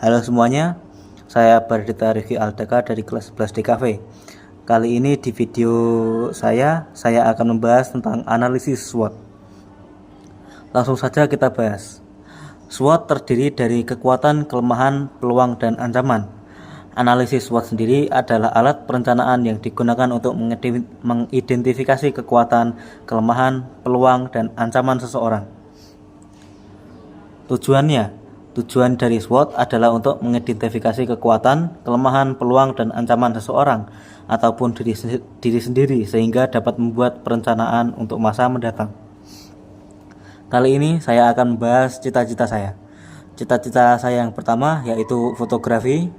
Halo semuanya, saya Bardita Rifki Aldaka dari kelas 11 DKV. Kali ini di video saya akan membahas tentang analisis SWOT. Langsung saja kita bahas. SWOT terdiri dari kekuatan, kelemahan, peluang, dan ancaman. Analisis SWOT sendiri adalah alat perencanaan yang digunakan untuk mengidentifikasi kekuatan, kelemahan, peluang, dan ancaman seseorang. Tujuan dari SWOT adalah untuk mengidentifikasi kekuatan, kelemahan, peluang, dan ancaman seseorang ataupun diri sendiri sehingga dapat membuat perencanaan untuk masa mendatang. Kali ini saya akan membahas cita-cita saya. Cita-cita saya yang pertama yaitu fotografi,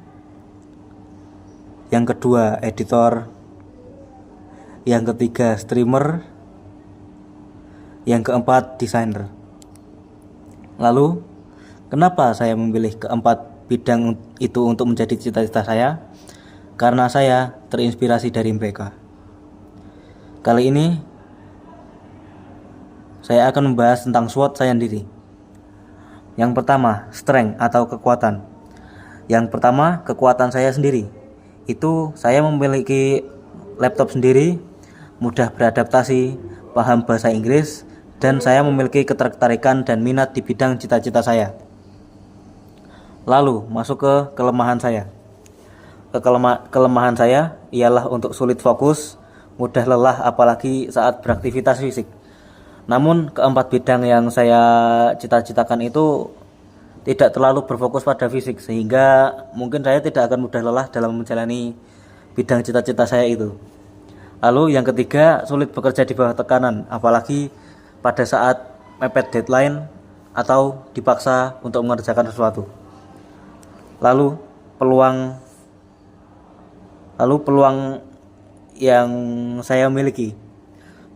yang kedua editor, yang ketiga streamer, yang keempat desainer. Lalu, kenapa saya memilih keempat bidang itu untuk menjadi cita-cita saya? Karena saya terinspirasi dari mereka. Kali ini, saya akan membahas tentang SWOT saya sendiri. Yang pertama, strength atau kekuatan. Yang pertama, kekuatan saya sendiri. Itu saya memiliki laptop sendiri, mudah beradaptasi, paham bahasa Inggris, dan saya memiliki ketertarikan dan minat di bidang cita-cita saya. Lalu masuk ke kelemahan saya. Kelemahan saya ialah untuk sulit fokus, mudah lelah apalagi saat beraktivitas fisik. Namun keempat bidang yang saya cita-citakan itu tidak terlalu berfokus pada fisik, sehingga mungkin saya tidak akan mudah lelah dalam menjalani bidang cita-cita saya itu. Lalu yang ketiga, sulit bekerja di bawah tekanan, apalagi pada saat mepet deadline atau dipaksa untuk mengerjakan sesuatu. Lalu peluang yang saya miliki.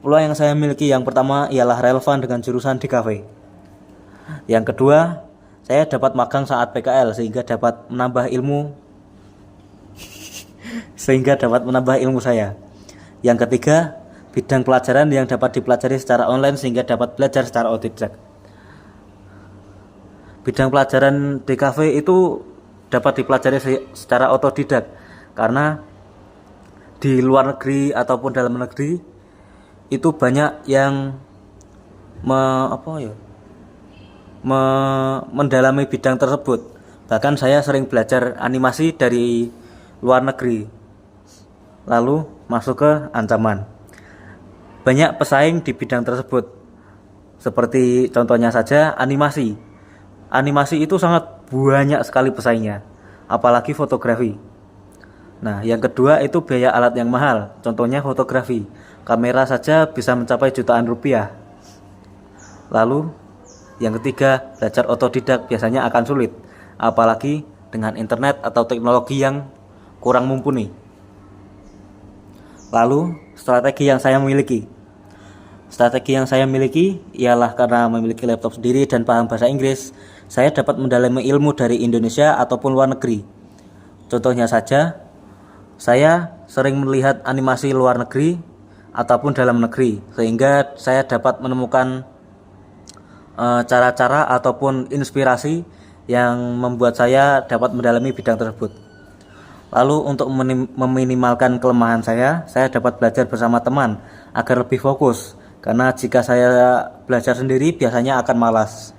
Peluang yang saya miliki yang pertama ialah relevan dengan jurusan DKV. Yang kedua, saya dapat magang saat PKL sehingga dapat menambah ilmu saya. Yang ketiga, bidang pelajaran yang dapat dipelajari secara online sehingga dapat belajar secara otodidak. Bidang pelajaran DKV itu dapat dipelajari secara otodidak karena di luar negeri ataupun dalam negeri itu banyak yang mendalami bidang tersebut. Bahkan saya sering belajar animasi dari luar negeri. Lalu masuk ke ancaman. Banyak pesaing di bidang tersebut. Seperti contohnya saja animasi. Animasi itu sangat banyak sekali pesaingnya, apalagi fotografi. Nah, yang kedua itu biaya alat yang mahal. Contohnya fotografi. Kamera saja bisa mencapai jutaan rupiah. Lalu yang ketiga, belajar otodidak biasanya akan sulit, apalagi dengan internet atau teknologi yang kurang mumpuni. Lalu, strategi yang saya miliki ialah karena memiliki laptop sendiri dan paham bahasa Inggris, saya dapat mendalami ilmu dari Indonesia ataupun luar negeri. Contohnya saja, saya sering melihat animasi luar negeri ataupun dalam negeri, sehingga saya dapat menemukan cara-cara ataupun inspirasi yang membuat saya dapat mendalami bidang tersebut. Lalu untuk meminimalkan kelemahan saya dapat belajar bersama teman agar lebih fokus. Karena jika saya belajar sendiri biasanya akan malas.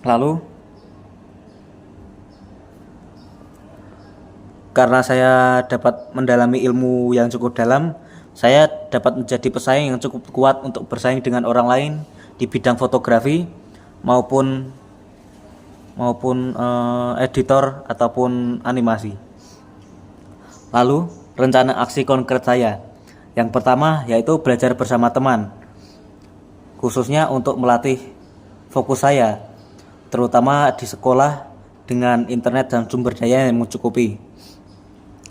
Lalu karena saya dapat mendalami ilmu yang cukup dalam, saya dapat menjadi pesaing yang cukup kuat untuk bersaing dengan orang lain di bidang fotografi maupun editor ataupun animasi. Lalu rencana aksi konkret saya. Yang pertama yaitu belajar bersama teman, khususnya untuk melatih fokus saya, terutama di sekolah dengan internet dan sumber daya yang mencukupi.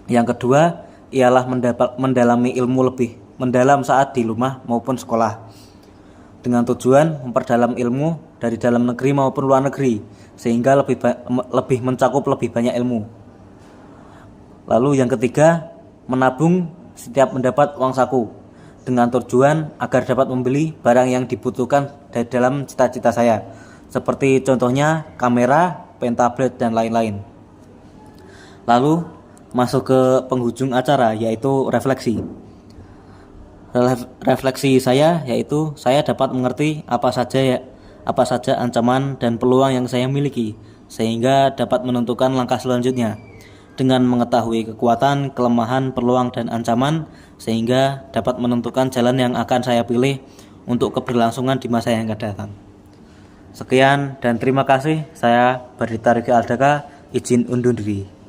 Yang kedua ialah mendalami ilmu lebih mendalam saat di rumah maupun sekolah, dengan tujuan memperdalam ilmu dari dalam negeri maupun luar negeri sehingga lebih mencakup lebih banyak ilmu. Lalu yang ketiga, menabung setiap mendapat uang saku dengan tujuan agar dapat membeli barang yang dibutuhkan dari dalam cita-cita saya, seperti contohnya kamera pentablade, dan lain-lain. Lalu masuk ke penghujung acara, yaitu refleksi. Refleksi saya yaitu saya dapat mengerti apa saja ancaman dan peluang yang saya miliki, sehingga dapat menentukan langkah selanjutnya. Dengan mengetahui kekuatan, kelemahan, peluang, dan ancaman, sehingga dapat menentukan jalan yang akan saya pilih untuk keberlangsungan di masa yang akan datang. Sekian dan terima kasih. Saya Bardita Riki Aldaka, izin undur diri.